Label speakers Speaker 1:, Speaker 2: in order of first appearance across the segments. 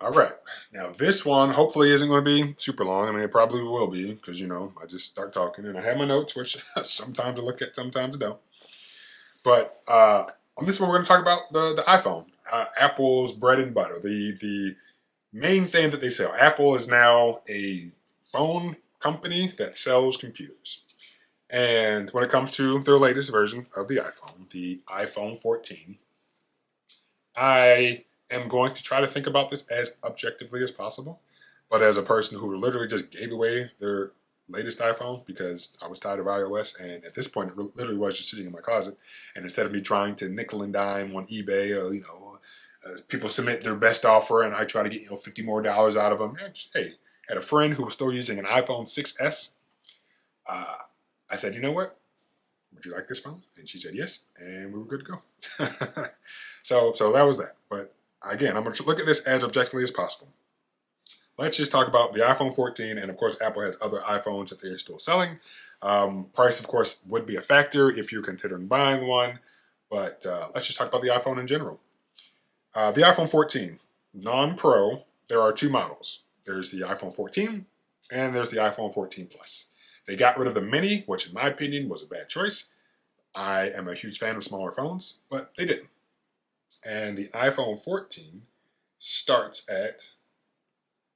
Speaker 1: All right. Now, this one hopefully isn't going to be super long. I mean, it probably will be because, I just start talking and I have my notes, which sometimes I look at, sometimes I don't. But on this one, we're going to talk about the iPhone, Apple's bread and butter, the main thing that they sell. Apple is now a phone company that sells computers. And when it comes to their latest version of the iPhone 14, I am going to try to think about this as objectively as possible. But as a person who literally just gave away their latest iPhone because I was tired of iOS, and at this point, it literally was just sitting in my closet. And instead of me trying to nickel and dime on eBay, or people submit their best offer, and I try to get $50 more out of them. And just, hey, had a friend who was still using an iPhone 6S. I said, you know what? Would you like this phone? And she said yes, and we were good to go. So that was that. But again, I'm going to look at this as objectively as possible. Let's just talk about the iPhone 14, and of course, Apple has other iPhones that they're still selling. Price, of course, would be a factor if you're considering buying one, but let's just talk about the iPhone in general. The iPhone 14, non-Pro, there are two models. There's the iPhone 14, and there's the iPhone 14 Plus. They got rid of the Mini, which in my opinion was a bad choice. I am a huge fan of smaller phones, but they didn't. And the iPhone 14 starts at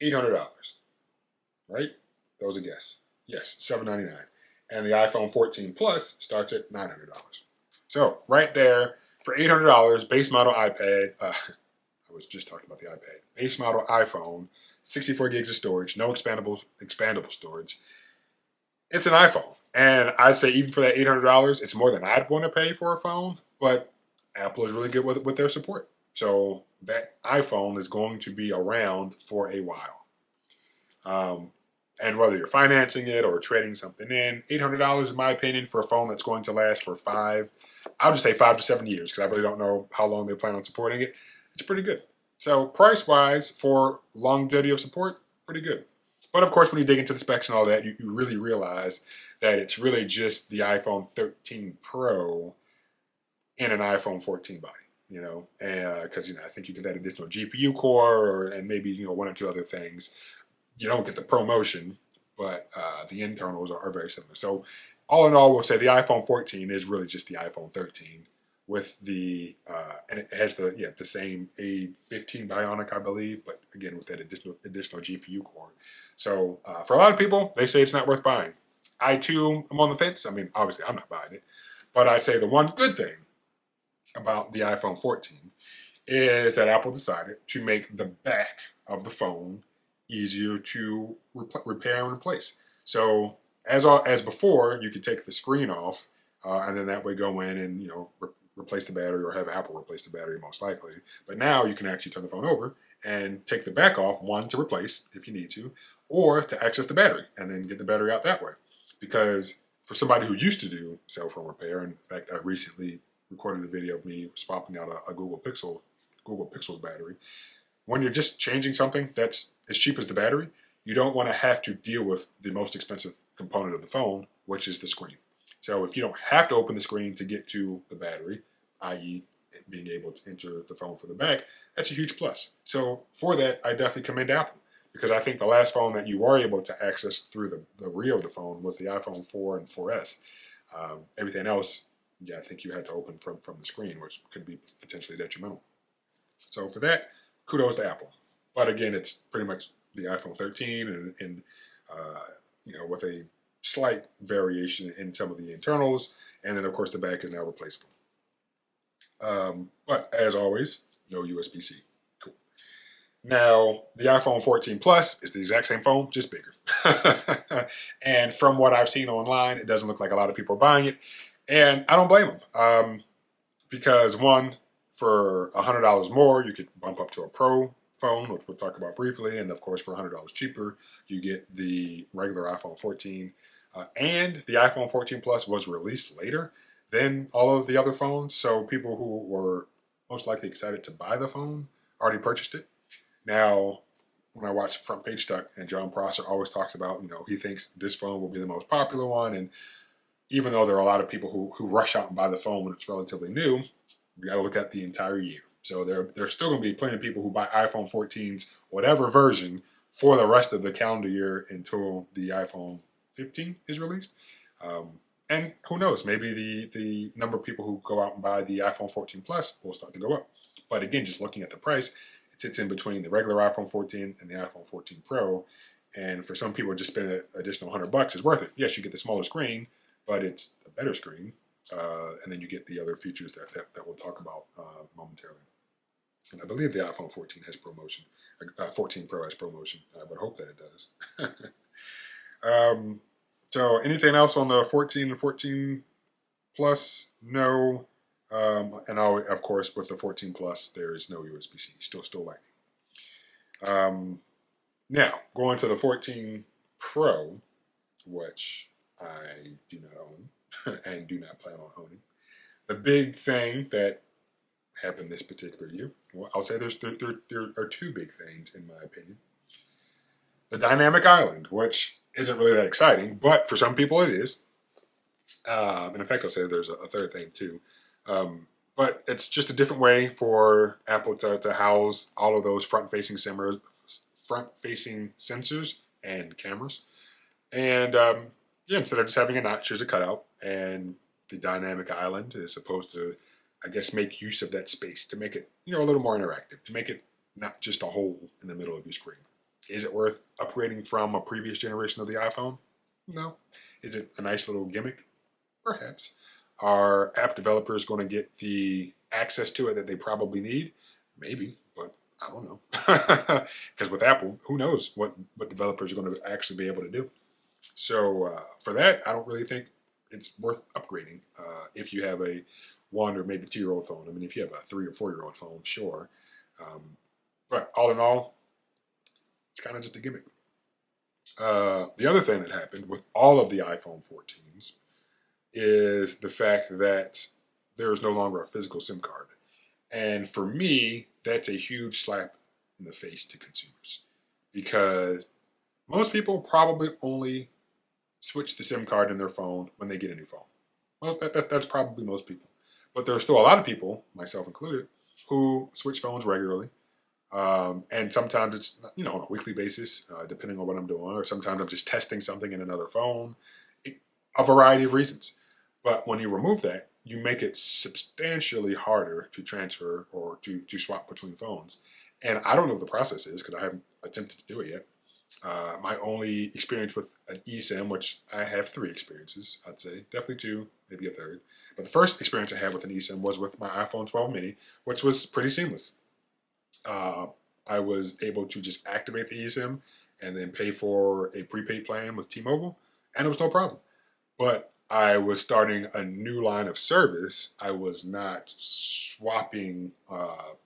Speaker 1: $800, right? That was a guess. Yes, $799. And the iPhone 14 Plus starts at $900. So right there, for $800, base model iPad, I was just talking about the iPad, base model iPhone, 64 gigs of storage, no expandable storage. It's an iPhone. And I'd say even for that $800, it's more than I'd want to pay for a phone, but Apple is really good with their support. So that iPhone is going to be around for a while. And whether you're financing it or trading something in, $800 in my opinion for a phone that's going to last for I'll just say 5 to 7 years because I really don't know how long they plan on supporting it. It's pretty good. So price-wise for longevity of support, pretty good. But of course, when you dig into the specs and all that, you really realize that it's really just the iPhone 13 Pro in an iPhone 14 body. Because I think you get that additional GPU core and maybe one or two other things. You don't get the promotion, but the internals are very similar. So all in all, we'll say the iPhone 14 is really just the iPhone 13 with and it has the same A15 Bionic, I believe, but again with that additional GPU core. So for a lot of people, they say it's not worth buying. I too am on the fence. I mean, obviously I'm not buying it, but I'd say the one good thing about the iPhone 14 is that Apple decided to make the back of the phone easier to repair and replace. So as before, you could take the screen off and then that would go in and replace the battery or have Apple replace the battery most likely. But now you can actually turn the phone over and take the back off, one to replace if you need to, or to access the battery and then get the battery out that way. Because for somebody who used to do cell phone repair, in fact, I recently recorded a video of me swapping out a Google Pixel's battery. When you're just changing something that's as cheap as the battery, you don't want to have to deal with the most expensive component of the phone, which is the screen. So if you don't have to open the screen to get to the battery, i.e. being able to enter the phone from the back, that's a huge plus. So for that, I definitely commend Apple because I think the last phone that you were able to access through the rear of the phone was the iPhone 4 and 4S. Everything else, I think you had to open from the screen, which could be potentially detrimental. So for that, kudos to Apple. But again, it's pretty much the iPhone 13 and with a slight variation in some of the internals. And then, of course, the back is now replaceable. But as always, no USB-C. Cool. Now, the iPhone 14 Plus is the exact same phone, just bigger. And from what I've seen online, it doesn't look like a lot of people are buying it. And I don't blame them. Because one, for $100 more, you could bump up to a Pro phone, which we'll talk about briefly. And of course, for $100 cheaper, you get the regular iPhone 14. And the iPhone 14 Plus was released later than all of the other phones. So people who were most likely excited to buy the phone already purchased it. Now, when I watch Front Page Stuck, and John Prosser always talks about, he thinks this phone will be the most popular one. And even though there are a lot of people who rush out and buy the phone when it's relatively new, we got to look at the entire year. So there's still going to be plenty of people who buy iPhone 14s, whatever version, for the rest of the calendar year until the iPhone 15 is released. Um, and who knows, maybe the number of people who go out and buy the iPhone 14 Plus will start to go up. But again, just looking at the price, it sits in between the regular iPhone 14 and the iPhone 14 Pro. And for some people, just spend an additional $100 is worth it. Yes, you get the smaller screen, but it's a better screen. And then you get the other features that we'll talk about momentarily. And I believe the iPhone 14 has promotion. 14 Pro has promotion. I would hope that it does. So anything else on the 14 and 14 Plus? No. And of course, with the 14 Plus, there is no USB-C. Still Lightning. Now, going to the 14 Pro, which I do not own and do not plan on owning. The big thing that happened this particular year, well, I'll say there are two big things in my opinion. The dynamic island, which isn't really that exciting, but for some people it is. And in fact, I'll say there's a third thing too. But it's just a different way for Apple to house all of those front-facing sensors and cameras. And yeah, instead of just having a notch, here's a cutout. And the dynamic island is supposed to, I guess, make use of that space to make it, a little more interactive, to make it not just a hole in the middle of your screen. Is it worth upgrading from a previous generation of the iPhone? No. Is it a nice little gimmick? Perhaps. Are app developers going to get the access to it that they probably need? Maybe, but I don't know. Because with Apple, who knows what developers are going to actually be able to do. So for that, I don't really think it's worth upgrading if you have a 1 or maybe 2-year-old phone. I mean, if you have a 3 or 4-year-old phone, sure. But all in all, it's kind of just a gimmick. The other thing that happened with all of the iPhone 14s is the fact that there is no longer a physical SIM card. And for me, that's a huge slap in the face to consumers. Because most people probably only switch the SIM card in their phone when they get a new phone. Well, that's probably most people. But there are still a lot of people, myself included, who switch phones regularly. And sometimes it's, on a weekly basis, depending on what I'm doing, or sometimes I'm just testing something in another phone, a variety of reasons. But when you remove that, you make it substantially harder to transfer or to swap between phones. And I don't know what the process is because I haven't attempted to do it yet. My only experience with an eSIM, which I have 3 experiences, I'd say, definitely 2, maybe a third. But the first experience I had with an eSIM was with my iPhone 12 mini, which was pretty seamless. I was able to just activate the eSIM and then pay for a prepaid plan with T-Mobile, and it was no problem. But I was starting a new line of service. I was not swapping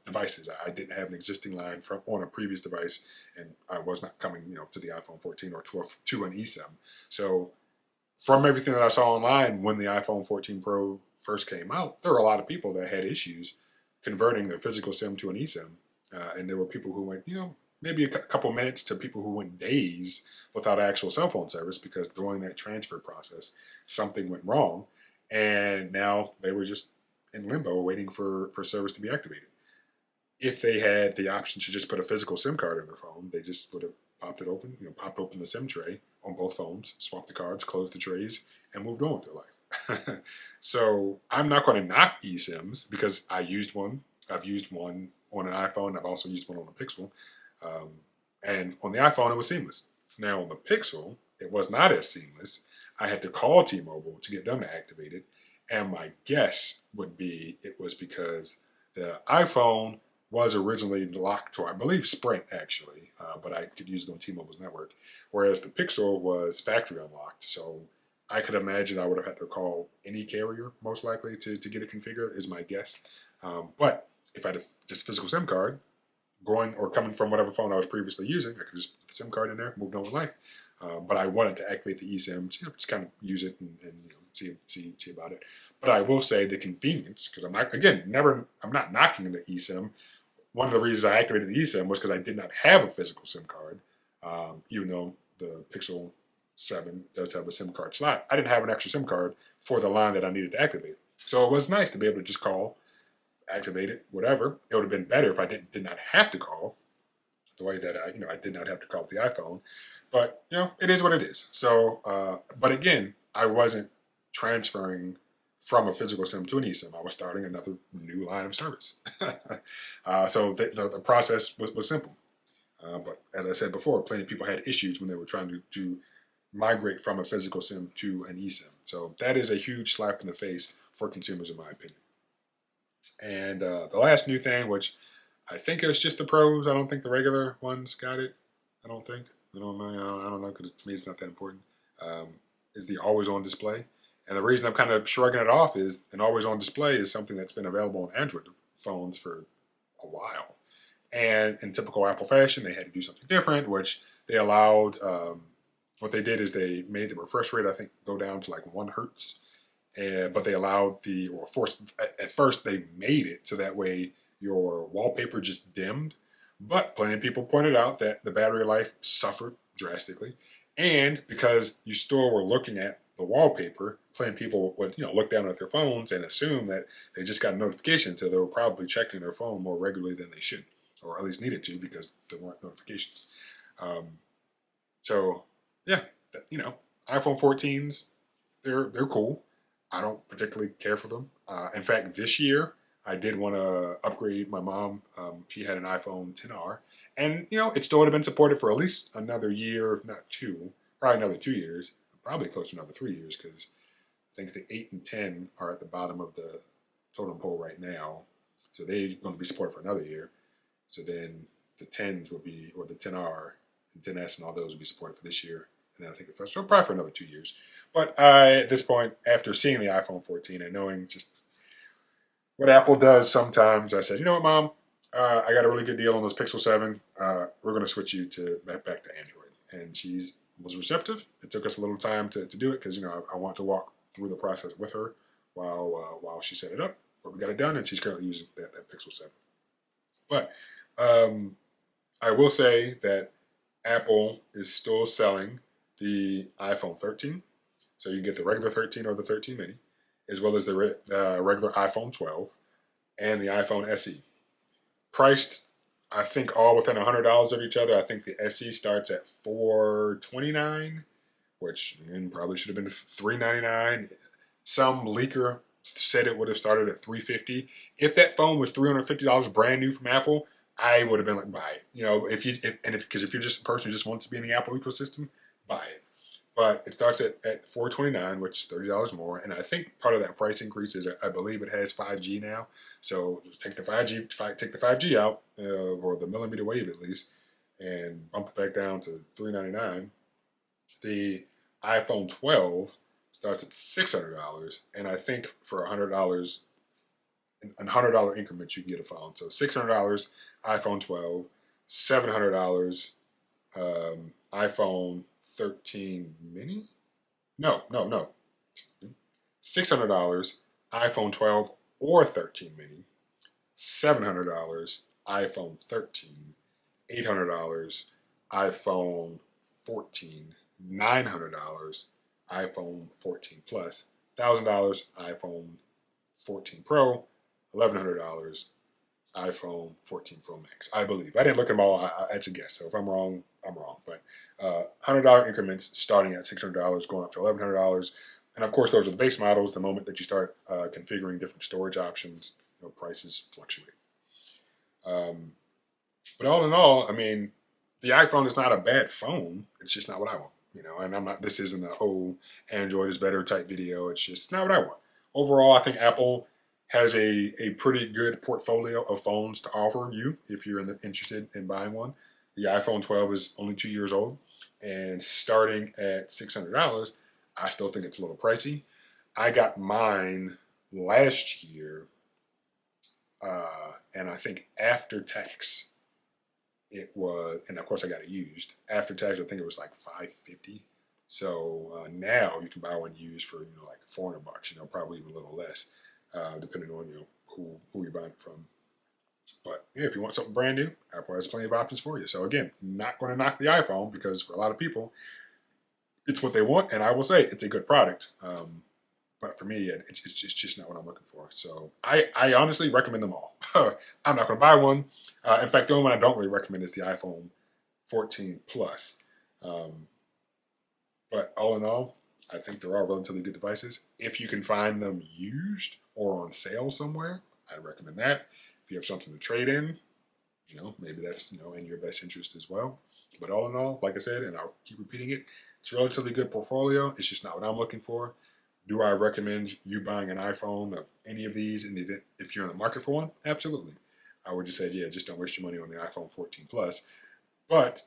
Speaker 1: devices. I didn't have an existing line on a previous device, and I was not coming, to the iPhone 14 or 12 to an eSIM. So from everything that I saw online when the iPhone 14 Pro first came out, there were a lot of people that had issues converting their physical SIM to an eSIM. And there were people who went, maybe a couple minutes to people who went days without actual cell phone service because during that transfer process, something went wrong. And now they were just in limbo waiting for service to be activated. If they had the option to just put a physical SIM card in their phone, they just would have popped it open, popped open the SIM tray on both phones, swapped the cards, closed the trays, and moved on with their life. So I'm not going to knock eSIMs because I used one. I've used one on an iPhone. I've also used one on a Pixel. And on the iPhone, it was seamless. Now on the Pixel, it was not as seamless. I had to call T-Mobile to get them to activate it. And my guess would be it was because the iPhone was originally locked to, I believe, Sprint actually, but I could use it on T-Mobile's network. Whereas the Pixel was factory unlocked. So I could imagine I would have had to call any carrier, most likely, to get it configured, is my guess. But if I had just physical SIM card, going or coming from whatever phone I was previously using, I could just put the SIM card in there, moved on with life. But I wanted to activate the eSIM, just kind of use it and see about it. But I will say the convenience, because I'm not knocking the eSIM. One of the reasons I activated the eSIM was because I did not have a physical SIM card, even though the Pixel 7 does have a SIM card slot. I didn't have an extra SIM card for the line that I needed to activate. So it was nice to be able to just call, activate it, whatever. It would have been better if I did not have to call the way that I did not have to call with the iPhone. But it is what it is. So, but again, I wasn't transferring from a physical SIM to an eSIM. I was starting another new line of service. So the process was simple. But as I said before, plenty of people had issues when they were trying to migrate from a physical SIM to an eSIM. So that is a huge slap in the face for consumers, in my opinion. And the last new thing, which I think it was just the pros. I don't think the regular ones got it. I don't think. I don't know, because to me it's not that important. Is the always-on display. And the reason I'm kind of shrugging it off is an always-on display is something that's been available on Android phones for a while. And in typical Apple fashion, they had to do something different, which they allowed. What they did is they made the refresh rate, I think, go down to like 1 hertz. But they allowed at first they made it so that way your wallpaper just dimmed. But plenty of people pointed out that the battery life suffered drastically. And because you still were looking at the wallpaper, plenty of people would look down at their phones and assume that they just got a notification, so they were probably checking their phone more regularly than they should, or at least needed to, because there weren't notifications. So yeah, iPhone 14s, they're cool. I don't particularly care for them. In fact, this year I did want to upgrade my mom. She had an iPhone 10R, and it still would have been supported for at least another year, if not two, probably another 2 years, probably close to another 3 years, because I think the 8 and 10 are at the bottom of the totem pole right now, so they're going to be supported for another year. So then the 10s will be, or the 10R and 10S and all those will be supported for this year, and then I think the first, so probably for another 2 years. But at this point, after seeing the iPhone 14 and knowing just what Apple does sometimes, I said, you know what, Mom? I got a really good deal on those Pixel 7. We're going to switch you back to Android. And she was receptive. It took us a little time to do it because, I want to walk through the process with her while she set it up. But we got it done, and she's currently using that Pixel 7. But I will say that Apple is still selling the iPhone 13. So you can get the regular 13 or the 13 mini, as well as the regular iPhone 12 and the iPhone SE. Priced, I think, all within $100 of each other. I think the SE starts at $429, which again probably should have been $399. Some leaker said it would have started at $350. If that phone was $350 brand new from Apple, I would have been like, buy it. Because if you're just a person who just wants to be in the Apple ecosystem, buy it. But it starts at $429, which is $30 more. And I think part of that price increase is I believe it has 5G now. So take the 5G out, or the millimeter wave at least, and bump it back down to $399. The iPhone 12 starts at $600, and I think for $100, in $100 increments, you can get a phone. So $600 iPhone 12, $700 iPhone 13 mini? No. $600 iPhone 12 or 13 mini. $700 iPhone 13. $800 iPhone 14. $900 iPhone 14 Plus. $1,000 iPhone 14 Pro. $1,100 iPhone 14 Pro Max, I believe. I didn't look at them all. That's a guess. So if I'm wrong, I'm wrong. But $100 increments starting at $600, going up to $1,100. And of course, those are the base models. The moment that you start configuring different storage options, prices fluctuate. But all in all, I mean, the iPhone is not a bad phone. It's just not what I want. And I'm not. This isn't Android is better type video. It's just not what I want. Overall, I think Apple has a pretty good portfolio of phones to offer you if you're interested in buying one. The iPhone 12 is only 2 years old, and starting at $600, I still think it's a little pricey. I got mine last year, and I think after tax, it was, and of course I got it used. After tax, I think it was like $550. So now you can buy one used for like $400, probably even a little less. Depending on who you're buying it from. But yeah, if you want something brand new, Apple has plenty of options for you. So again, not going to knock the iPhone, because for a lot of people, it's what they want, and I will say it's a good product. But for me, it's just not what I'm looking for. So I honestly recommend them all. I'm not going to buy one. In fact, the only one I don't really recommend is the iPhone 14 Plus. Um, but all in all, I think they're all relatively good devices. If you can find them used or on sale somewhere, I'd recommend that. If you have something to trade in, maybe that's in your best interest as well. But all in all, like I said, and I'll keep repeating it, it's a relatively good portfolio. It's just not what I'm looking for. Do I recommend you buying an iPhone of any of these in the event if you're in the market for one? Absolutely. I would just say, yeah, just don't waste your money on the iPhone 14 Plus. But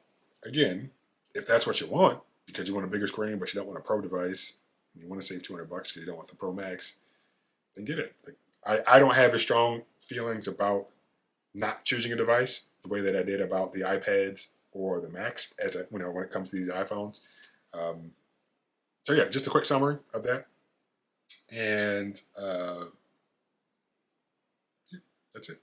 Speaker 1: again, if that's what you want, because you want a bigger screen, but you don't want a Pro device, and you want to save $200 because you don't want the Pro Max, then get it. Like, I don't have as strong feelings about not choosing a device the way that I did about the iPads or the Macs when it comes to these iPhones. Um, so yeah, just a quick summary of that, and yeah, that's it.